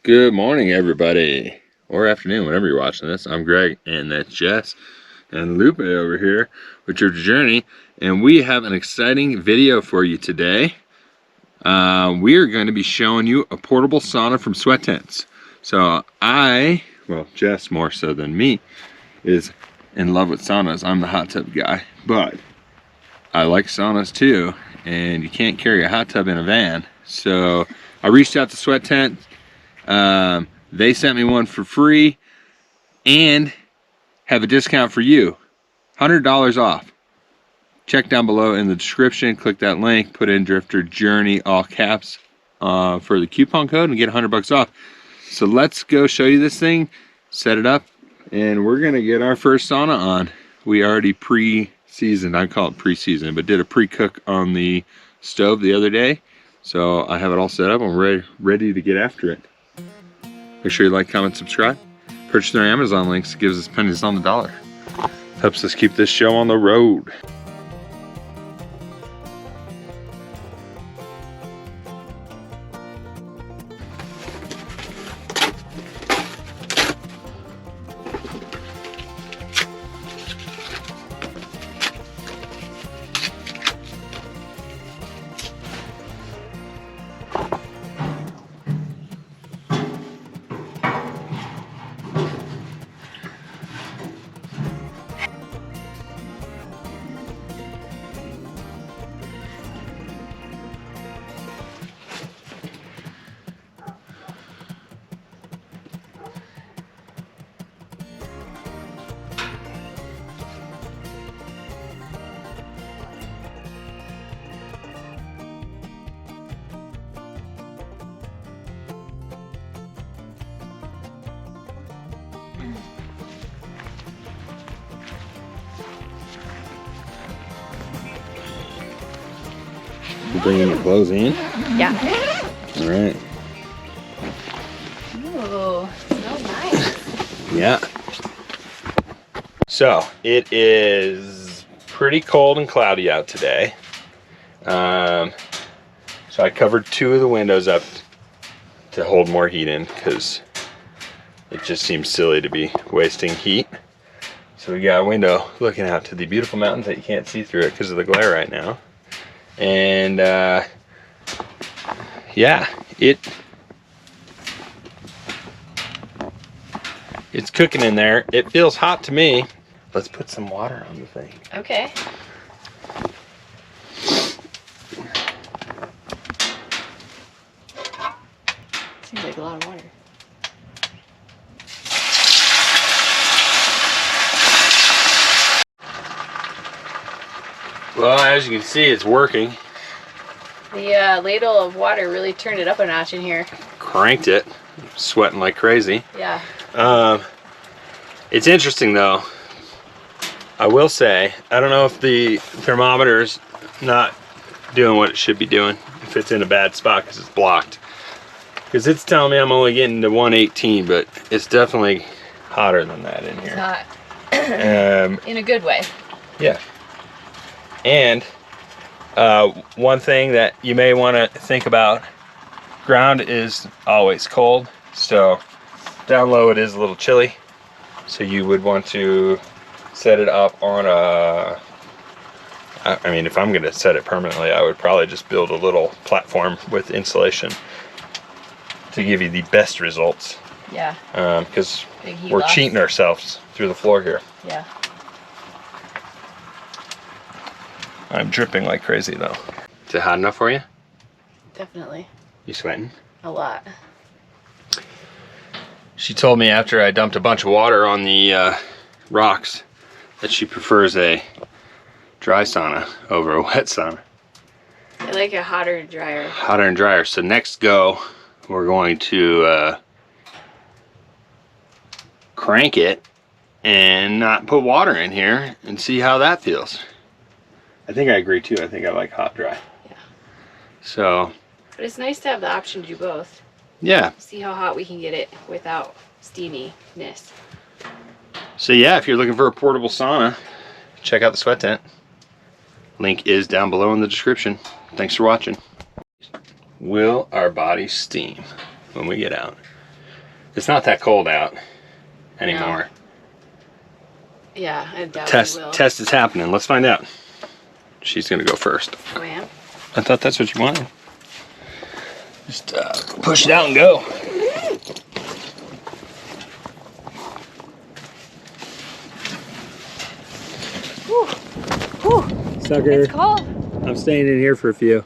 Good morning, everybody, or afternoon, whenever you're watching this. I'm Greg, and that's Jess and Lupe over here with DRIFTERJOURNEY, and we have an exciting video for you today. We are going to be showing you a portable sauna from Sweat Tents. So Jess more so than me, is in love with saunas. I'm the hot tub guy, but I like saunas too, and you can't carry a hot tub in a van. So I reached out to Sweat Tent. They sent me one for free and have a discount for you, $100 off. Check down below in the description, click that link, put in DRIFTERJOURNEY all caps for the coupon code and get $100 off. So let's go show you this thing, set it up, and we're gonna get our first sauna on. We already pre-seasoned, I call it pre-seasoned, but did a pre-cook on the stove the other day. So I have it all set up, I'm ready to get after it. Make sure you like, comment, subscribe. Purchase their Amazon links, gives us pennies on the dollar. Helps us keep this show on the road. You bringing your clothes in? Yeah. All right. Ooh, smells nice. Yeah. So it is pretty cold and cloudy out today. So I covered 2 of the windows up to hold more heat in because it just seems silly to be wasting heat. So we got a window looking out to the beautiful mountains that you can't see through it because of the glare right now. And yeah, it's cooking in there. It feels hot to me. Let's put some water on the thing. Okay. Seems like a lot of water. Well, as you can see, it's working. The ladle of water really turned it up a notch in here. Cranked it. Sweating like crazy. Yeah. It's interesting though. I will say, I don't know if the thermometer's not doing what it should be doing, if it's in a bad spot because it's blocked. Because it's telling me I'm only getting to 118, but it's definitely hotter than that in here. It's hot. In a good way. Yeah. And one thing that you may want to think about, ground is always cold, so down low it is a little chilly, so you would want to set it up on a, I mean, if I'm going to set it permanently, I would probably just build a little platform with insulation to give you the best results. Yeah. Because we're cheating ourselves through the floor here. Yeah. I'm dripping like crazy though. Is it hot enough for you? Definitely. You sweating? A lot. She told me after I dumped a bunch of water on the rocks that she prefers a dry sauna over a wet sauna. I like it hotter and drier. Hotter and drier. So next go, we're going to crank it and not put water in here and see how that feels. I think I agree too. I think I like hot dry. Yeah. So. But it's nice to have the option to do both. Yeah. See how hot we can get it without steaminess. So yeah, if you're looking for a portable sauna, check out the Sweat Tent. Link is down below in the description. Thanks for watching. Will our bodies steam when we get out? It's not that cold out anymore. Yeah, I doubt Test we will. test is happening. Let's find out. She's gonna go first. Oh, yeah? I thought that's what you wanted. Just push it out and go. Whew. Sucker. It's cold. I'm staying in here for a few.